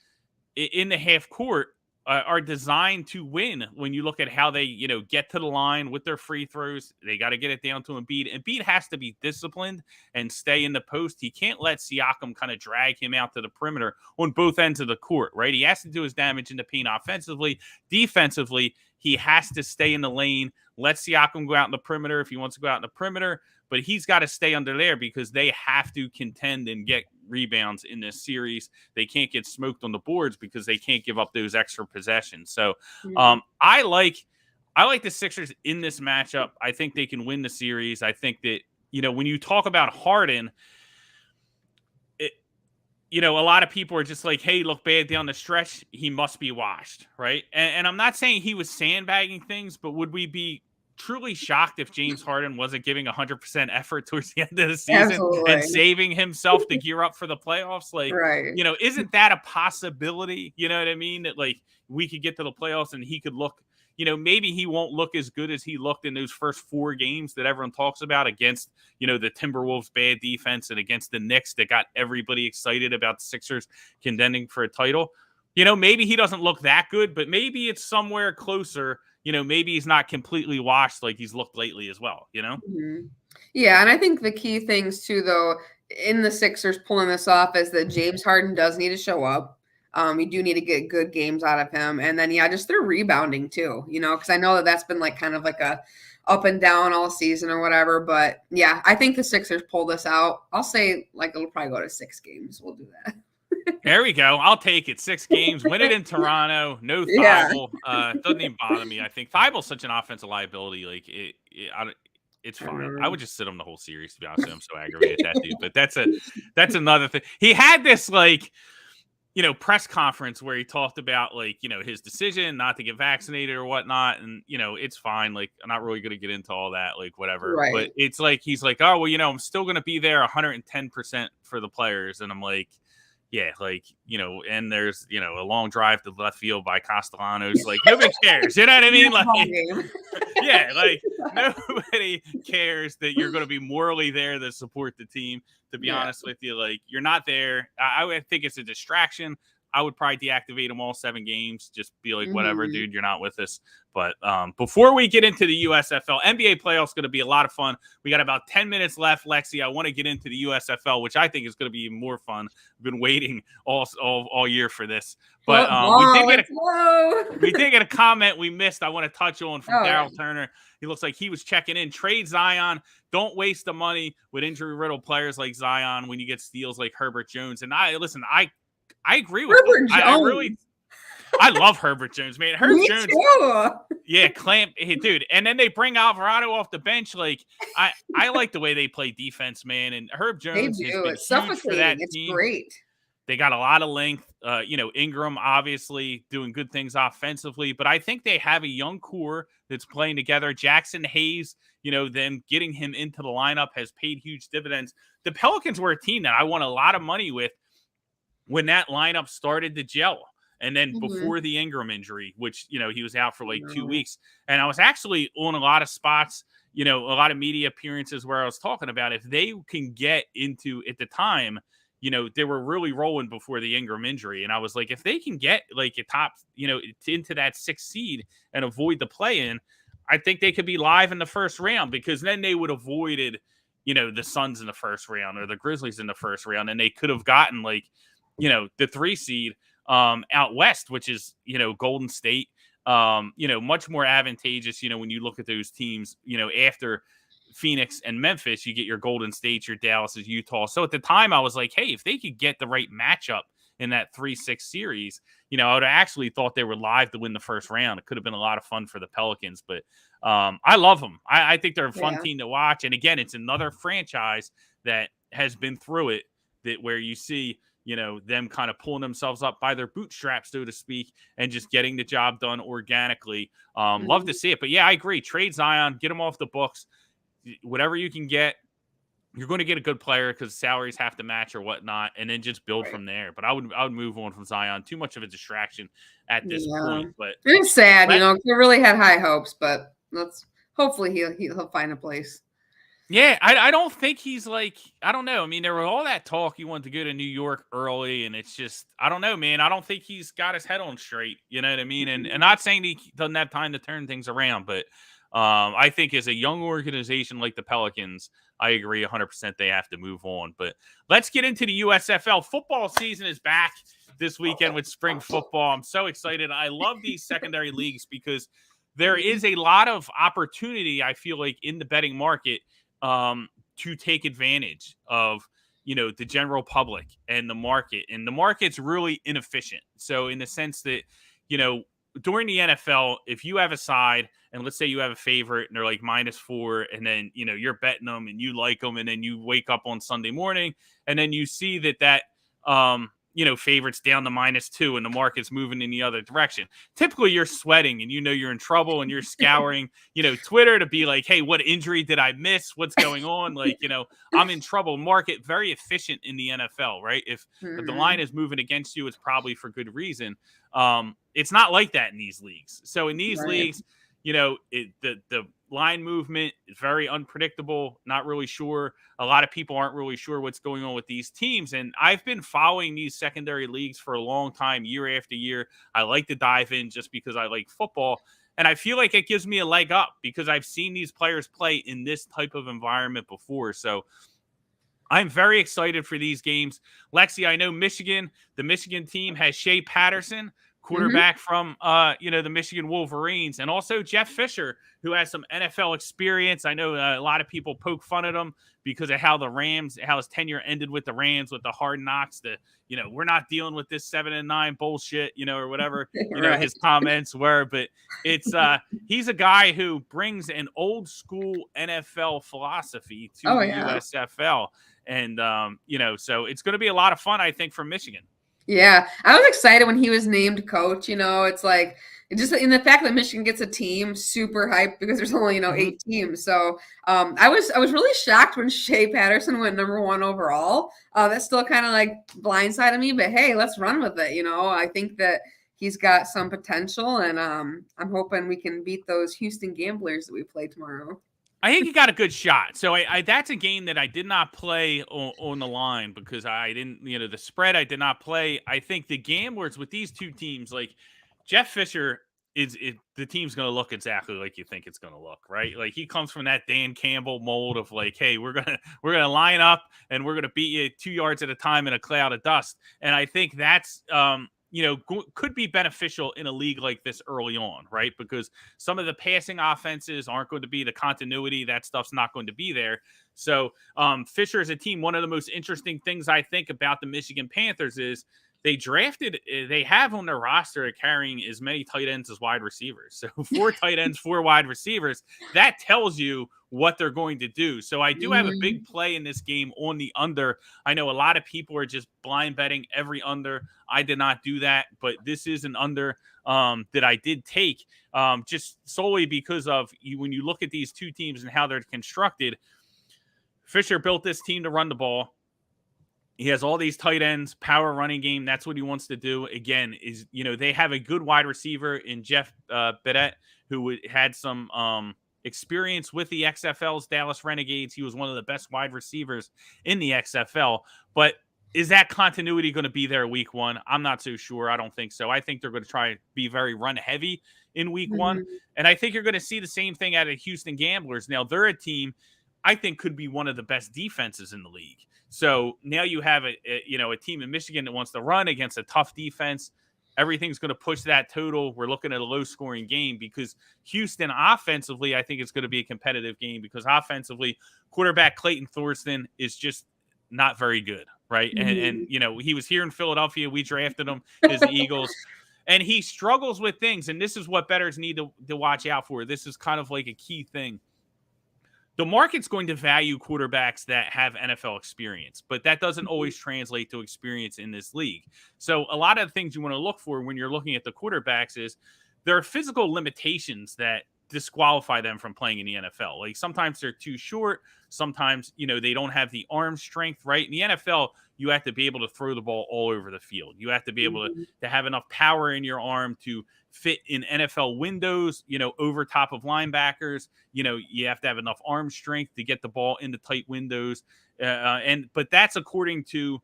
in the half court are designed to win when you look at how they, get to the line with their free throws. They got to get it down to Embiid. Embiid has to be disciplined and stay in the post. He can't let Siakam kind of drag him out to the perimeter on both ends of the court, right? He has to do his damage in the paint offensively. Defensively, he has to stay in the lane, let Siakam go out in the perimeter if he wants to go out in the perimeter, but he's got to stay under there because they have to contend and get rebounds in this series. They can't get smoked on the boards because they can't give up those extra possessions. So I like the Sixers in this matchup. I think they can win the series. I think that, when you talk about Harden, a lot of people are just like, hey, look bad down the stretch. He must be washed, right? And I'm not saying he was sandbagging things, but would we be truly shocked if James Harden wasn't giving 100% effort towards the end of the season and saving himself to gear up for the playoffs? Like, right. Isn't that a possibility? You know what I mean? That like we could get to the playoffs and he could look, maybe he won't look as good as he looked in those first 4 games that everyone talks about against, the Timberwolves' bad defense and against the Knicks that got everybody excited about the Sixers contending for a title. Maybe he doesn't look that good, but maybe it's somewhere closer. Maybe he's not completely washed like he's looked lately as well, Mm-hmm. Yeah, and I think the key things too, though, in the Sixers pulling this off is that James Harden does need to show up. You do need to get good games out of him. And then, just their rebounding too, because I know that's been like kind of like a up and down all season or whatever. But yeah, I think the Sixers pull this out. I'll say like it'll probably go to 6 games. We'll do that. There we go. I'll take it. 6 games. Win it in Toronto. No Yeah. Thibault. Doesn't even bother me. I think Thibault's such an offensive liability. Like it's fine. I would just sit him the whole series, to be honest with you. I'm so aggravated at that dude. But that's another thing. He had this press conference where he talked about his decision not to get vaccinated or whatnot. And, it's fine. Like, I'm not really going to get into all that, whatever. Right. But it's like, he's like, oh, well, I'm still going to be there 110% for the players. And I'm like, yeah, and there's, a long drive to left field by Castellanos. Like, nobody cares. You know what I mean? Yeah, nobody cares that you're going to be morally there to support the team. To be honest with you, you're not there. I would think it's a distraction. I would probably deactivate them all 7 games. Just be like, whatever, dude, you're not with us. But before we get into the USFL, NBA playoffs going to be a lot of fun. We got about 10 minutes left, Lexi. I want to get into the USFL, which I think is going to be even more fun. I've been waiting all year for this. But we did get a comment we missed I want to touch on from Daryl Turner. He looks like he was checking in. Trade Zion. Don't waste the money with injury-riddled players like Zion when you get steals like Herbert Jones. And I agree with him. I love Herbert Jones, man. Herbert Jones. Too. Yeah, dude. And then they bring Alvarado off the bench. I like the way they play defense, man. And Herb Jones has been huge for that team. It's great. They got a lot of length. Ingram obviously doing good things offensively, but I think they have a young core that's playing together. Jackson Hayes, them getting him into the lineup has paid huge dividends. The Pelicans were a team that I won a lot of money with when that lineup started to gel. And then before the Ingram injury, which, he was out for 2 weeks. And I was actually on a lot of spots, a lot of media appearances where I was talking about if they can get into, at the time, they were really rolling before the Ingram injury. And I was like, if they can get a top, into that 6th seed and avoid the play-in, I think they could be live in the first round, because then they would have avoided, the Suns in the first round or the Grizzlies in the first round. And they could have gotten the 3 seed out west, which is, Golden State, much more advantageous, when you look at those teams, after Phoenix and Memphis, you get your Golden State, your Dallas's, Utah. So at the time I was like, hey, if they could get the right matchup in that 3-6 series, I would have actually thought they were live to win the first round. It could have been a lot of fun for the Pelicans, but I love them. I think they're a fun team to watch. And again, it's another franchise that has been through it, where you see, them kind of pulling themselves up by their bootstraps, so to speak, and just getting the job done organically. Love to see it. But yeah, I agree. Trade Zion, get him off the books. Whatever you can get, you're going to get a good player because salaries have to match or whatnot, and then just build from there. But I would move on from Zion. Too much of a distraction at this point. But it's sad, we really had high hopes, but hopefully he'll find a place. Yeah, I don't think he's I don't know. I mean, there was all that talk he wanted to go to New York early, and it's just, I don't know, man. I don't think he's got his head on straight. You know what I mean? And not saying he doesn't have time to turn things around, but I think as a young organization like the Pelicans, I agree 100% they have to move on. But let's get into the USFL. Football season is back this weekend with spring football. I'm so excited. I love these secondary leagues because there is a lot of opportunity, I feel like, in the betting market to take advantage of, the general public and the market. And the market's really inefficient. So in the sense that, during the NFL, if you have a side and let's say you have a favorite and they're -4, and then, you're betting them and you like them, and then you wake up on Sunday morning and then you see that favorites down to -2 and the market's moving in the other direction. Typically you're sweating and you're in trouble and you're scouring, Twitter to be like, hey, what injury did I miss? What's going on? I'm in trouble. Market very efficient in the NFL, right? If the line is moving against you, it's probably for good reason. It's not like that in these leagues. So in these leagues, the line movement is very unpredictable, not really sure. A lot of people aren't really sure what's going on with these teams. And I've been following these secondary leagues for a long time, year after year. I like to dive in just because I like football. And I feel like it gives me a leg up because I've seen these players play in this type of environment before. So I'm very excited for these games. Lexi, I know the Michigan team has Shea Patterson, quarterback from, the Michigan Wolverines, and also Jeff Fisher, who has some NFL experience. I know a lot of people poke fun at him because of how his tenure ended with the Rams, with the hard knocks, we're not dealing with this 7-9 bullshit, or whatever, Right. his comments were. But it's he's a guy who brings an old school NFL philosophy to the USFL. And, so it's going to be a lot of fun, I think, for Michigan. Yeah, I was excited when he was named coach. It's like just in the fact that Michigan gets a team, super hyped because there's only 8 teams. So I was really shocked when Shea Patterson went #1 overall. That still kind of like blindsided me, but hey, let's run with it. I think that he's got some potential, and I'm hoping we can beat those Houston Gamblers that we play tomorrow. I think he got a good shot. So that's a game that I did not play on the line because I didn't, the spread I did not play. I think the Gamblers with these two teams, like Jeff Fisher, the team's going to look exactly like you think it's going to look, right? Like he comes from that Dan Campbell mold of like, hey, we're gonna line up and we're gonna beat you 2 yards at a time in a cloud of dust. And I think that's could be beneficial in a league like this early on, right? Because some of the passing offenses aren't going to be the continuity. That stuff's not going to be there. So Fisher is a team. One of the most interesting things I think about the Michigan Panthers is they have on their roster carrying as many tight ends as wide receivers. So 4 tight ends, 4 wide receivers. That tells you what they're going to do. So I do have a big play in this game on the under. I know a lot of people are just blind betting every under. I did not do that, but this is an under that I did take just solely because of when you look at these two teams and how they're constructed. Fisher built this team to run the ball. He has all these tight ends, power running game. That's what he wants to do. Again, they have a good wide receiver in Jeff Bedett, who had some experience with the XFL's Dallas Renegades. He was one of the best wide receivers in the XFL. But is that continuity going to be there week 1? I'm not so sure. I don't think so. I think they're going to try to be very run heavy in week 1. And I think you're going to see the same thing out of Houston Gamblers. Now, they're a team I think could be one of the best defenses in the league. So now you have a team in Michigan that wants to run against a tough defense. Everything's going to push that total. We're looking at a low-scoring game because Houston offensively, I think it's going to be a competitive game because offensively, quarterback Clayton Thorsten is just not very good, right? And he was here in Philadelphia. We drafted him as the Eagles. And he struggles with things, and this is what bettors need to watch out for. This is kind of like a key thing. The market's going to value quarterbacks that have NFL experience, but that doesn't always translate to experience in this league. So a lot of the things you want to look for when you're looking at the quarterbacks is there are physical limitations that disqualify them from playing in the NFL. Like sometimes they're too short. Sometimes, they don't have the arm strength, right? In the NFL, you have to be able to throw the ball all over the field. You have to be able to have enough power in your arm to fit in NFL windows, over top of linebackers. You have to have enough arm strength to get the ball into tight windows. But that's according to,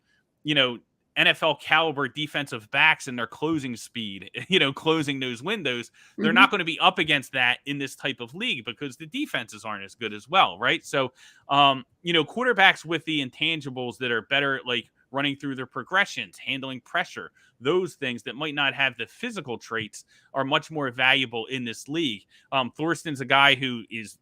NFL caliber defensive backs and their closing speed, closing those windows. They're not going to be up against that in this type of league because the defenses aren't as good as well, right? So, quarterbacks with the intangibles that are better, like running through their progressions, handling pressure, those things that might not have the physical traits are much more valuable in this league. Thorsten's a guy who is,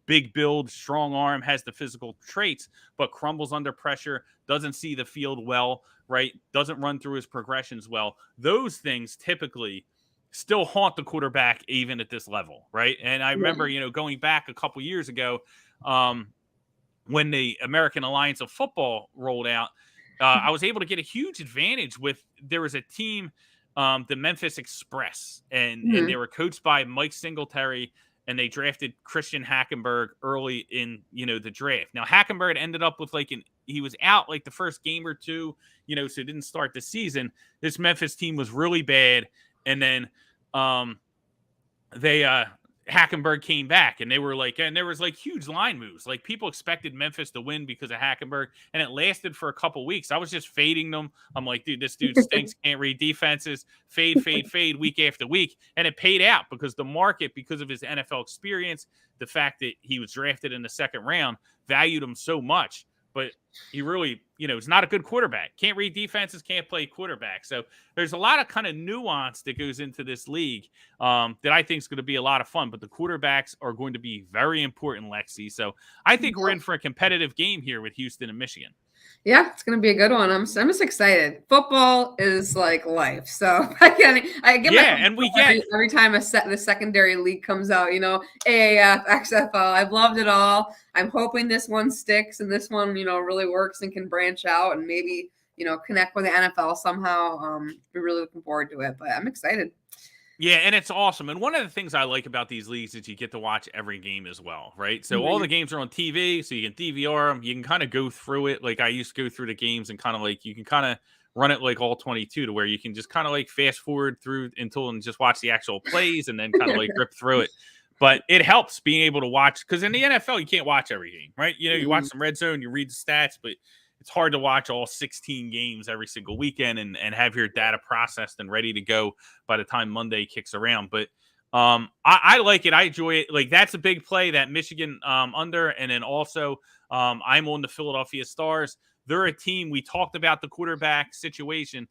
big build, strong arm, has the physical traits, but crumbles under pressure, doesn't see the field well, right? Doesn't run through his progressions well. Those things typically still haunt the quarterback even at this level, right? And I remember, going back a couple years ago when the American Alliance of Football rolled out, I was able to get a huge advantage there was a team, the Memphis Express, and they were coached by Mike Singletary, and they drafted Christian Hackenberg early in, the draft. Now, Hackenberg ended up with he was out like the first game or two, so didn't start the season. This Memphis team was really bad. And then Hackenberg came back, and they were and there was huge line moves. Like people expected Memphis to win because of Hackenberg, and it lasted for a couple weeks. I was just fading them. I'm like, dude, this dude stinks, can't read defenses, fade week after week. And it paid out because the market, because of his NFL experience, the fact that he was drafted in the second round, valued him so much, but he really, is not a good quarterback. Can't read defenses, can't play quarterback. So there's a lot of kind of nuance that goes into this league that I think is going to be a lot of fun. But the quarterbacks are going to be very important, Lexi. So I think we're in for a competitive game here with Houston and Michigan. Yeah, it's gonna be a good one. I'm just excited. Football is like life, so I get and we get every time the secondary league comes out. AAF, XFL. I've loved it all. I'm hoping this one sticks and this one, really works and can branch out and maybe connect with the NFL somehow. We're really looking forward to it, but I'm excited. Yeah, and it's awesome. And one of the things I like about these leagues is you get to watch every game as well, right? So all the games are on TV, so you can DVR them. You can kind of go through it. Like I used to go through the games and kind of like you can kind of run it like all 22 to where you can just kind of like fast forward through and just watch the actual plays and then kind of like rip through it. But it helps being able to watch because in the NFL, you can't watch every game, right? You watch some red zone, you read the stats, but it's hard to watch all 16 games every single weekend and have your data processed and ready to go by the time Monday kicks around. But I like it. I enjoy it. Like that's a big play, that Michigan under. And then also I'm on the Philadelphia Stars. They're a team. We talked about the quarterback situation.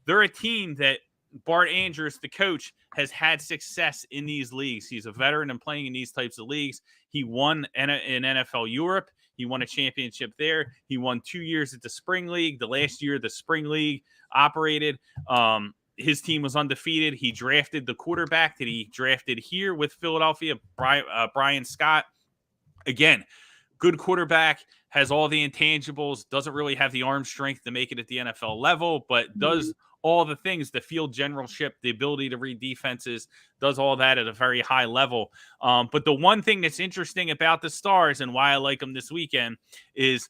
They're a team that Bart Andrews, the coach, has had success in these leagues. He's a veteran and playing in these types of leagues. He won in NFL Europe. He won a championship there. He won 2 years at the Spring League. The last year, the Spring League operated. His team was undefeated. He drafted the quarterback that he drafted here with Philadelphia, Brian Scott. Again, good quarterback, has all the intangibles, doesn't really have the arm strength to make it at the NFL level, but does all the things, the field generalship, the ability to read defenses, does all that at a very high level. But the one thing that's interesting about the Stars and why I like them this weekend is,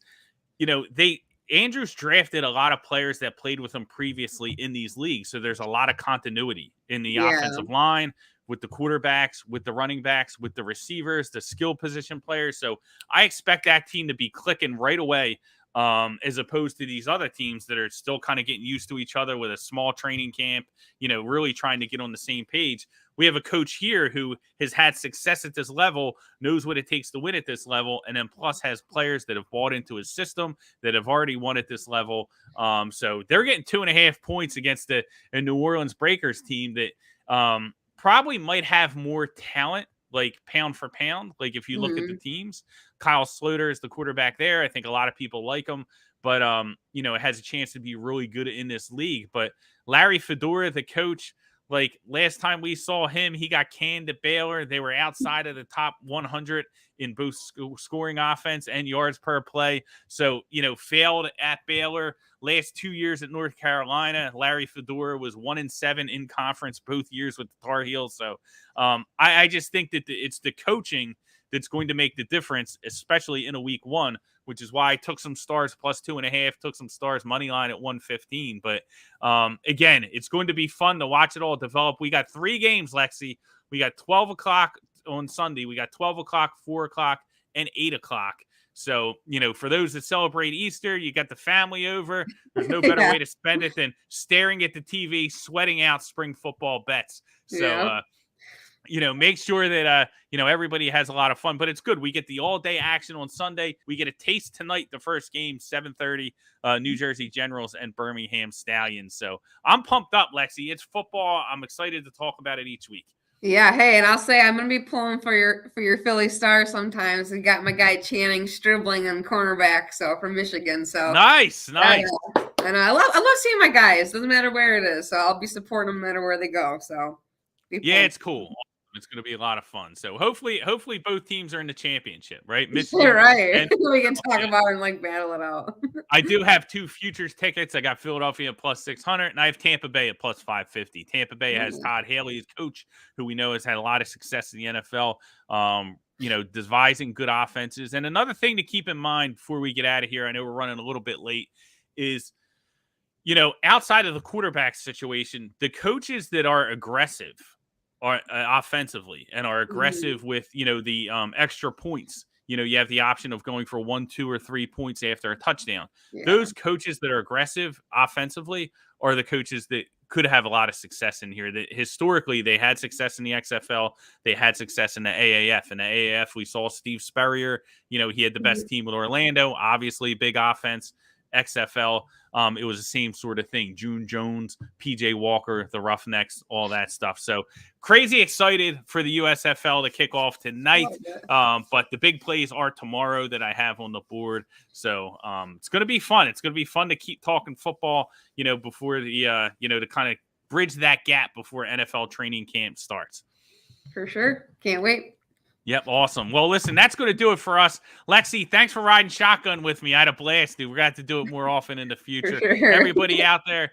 Andrews drafted a lot of players that played with him previously in these leagues. So there's a lot of continuity in the offensive line, with the quarterbacks, with the running backs, with the receivers, the skill position players. So I expect that team to be clicking right away, as opposed to these other teams that are still kind of getting used to each other with a small training camp, really trying to get on the same page. We have a coach here who has had success at this level, knows what it takes to win at this level, and then plus has players that have bought into his system that have already won at this level. So they're getting 2.5 points against a New Orleans Breakers team that probably might have more talent, like pound for pound. Like if you look at the teams, Kyle Sloter is the quarterback there. I think a lot of people like him, but it has a chance to be really good in this league. But Larry Fedora, the coach, like last time we saw him, he got canned at Baylor. They were outside of the top 100 in both scoring offense and yards per play. So, failed at Baylor. Last 2 years at North Carolina, Larry Fedora was 1-7 in conference both years with the Tar Heels. So I just think that it's the coaching that's going to make the difference, especially in a week one, which is why I took some Stars plus 2.5, took some Stars money line at 115. But again, it's going to be fun to watch it all develop. We got 3 games, Lexi. We got 12 o'clock on Sunday. We got 12 o'clock, 4 o'clock, and 8 o'clock. So, for those that celebrate Easter, you got the family over. There's no better way to spend it than staring at the TV, sweating out spring football bets. So, make sure that, everybody has a lot of fun. But it's good. We get the all-day action on Sunday. We get a taste tonight, the first game, 7:30, New Jersey Generals and Birmingham Stallions. So I'm pumped up, Lexi. It's football. I'm excited to talk about it each week. Yeah, hey, and I'll say I'm gonna be pulling for your Philly Stars sometimes. We got my guy Channing Stribling on cornerback, so from Michigan. So nice. And I love seeing my guys. Doesn't matter where it is, so I'll be supporting them no matter where they go. So it's cool. It's going to be a lot of fun. So hopefully both teams are in the championship, right? Michigan, right. And we can talk about it and battle it out. I do have 2 futures tickets. I got Philadelphia at plus 600, and I have Tampa Bay at plus 550. Tampa Bay has Todd Haley as coach, who we know has had a lot of success in the NFL. Devising good offenses. And another thing to keep in mind before we get out of here, I know we're running a little bit late, is outside of the quarterback situation, the coaches that are aggressive are offensively and are aggressive with, the extra points. You have the option of going for 1, 2, or 3 points after a touchdown. Those coaches that are aggressive offensively are the coaches that could have a lot of success in here. That historically they had success in the XFL, they had success in the AAF. In the AAF, we saw Steve Spurrier. He had the best team with Orlando, obviously big offense. XFL, it was the same sort of thing. June Jones, PJ Walker, the Roughnecks, all that stuff. So crazy excited for the USFL to kick off tonight. But the big plays are tomorrow that I have on the board. So it's going to be fun. It's going to be fun to keep talking football, before the, to kind of bridge that gap before NFL training camp starts. For sure. Can't wait. Yep, awesome. Well, listen, that's going to do it for us. Lexi, thanks for riding shotgun with me. I had a blast, dude. We're going to have to do it more often in the future. Sure. Everybody out there,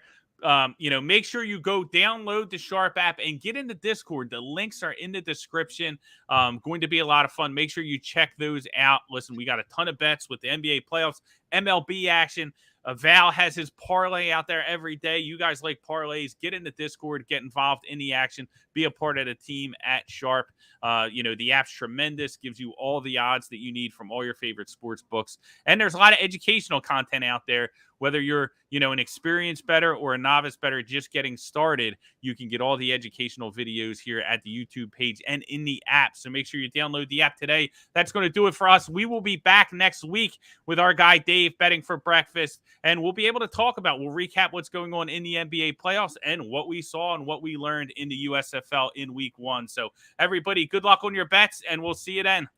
make sure you go download the Sharp app and get in the Discord. The links are in the description. Going to be a lot of fun. Make sure you check those out. Listen, we got a ton of bets with the NBA playoffs, MLB action. Val has his parlay out there every day. You guys like parlays, get in the Discord, get involved in the action, be a part of the team at Sharp. The app's tremendous, gives you all the odds that you need from all your favorite sports books. And there's a lot of educational content out there. Whether you're, an experienced bettor or a novice bettor just getting started, you can get all the educational videos here at the YouTube page and in the app. So make sure you download the app today. That's going to do it for us. We will be back next week with our guy Dave betting for breakfast, and we'll be able to we'll recap what's going on in the NBA playoffs and what we saw and what we learned in the USFL in week 1. So everybody, good luck on your bets, and we'll see you then.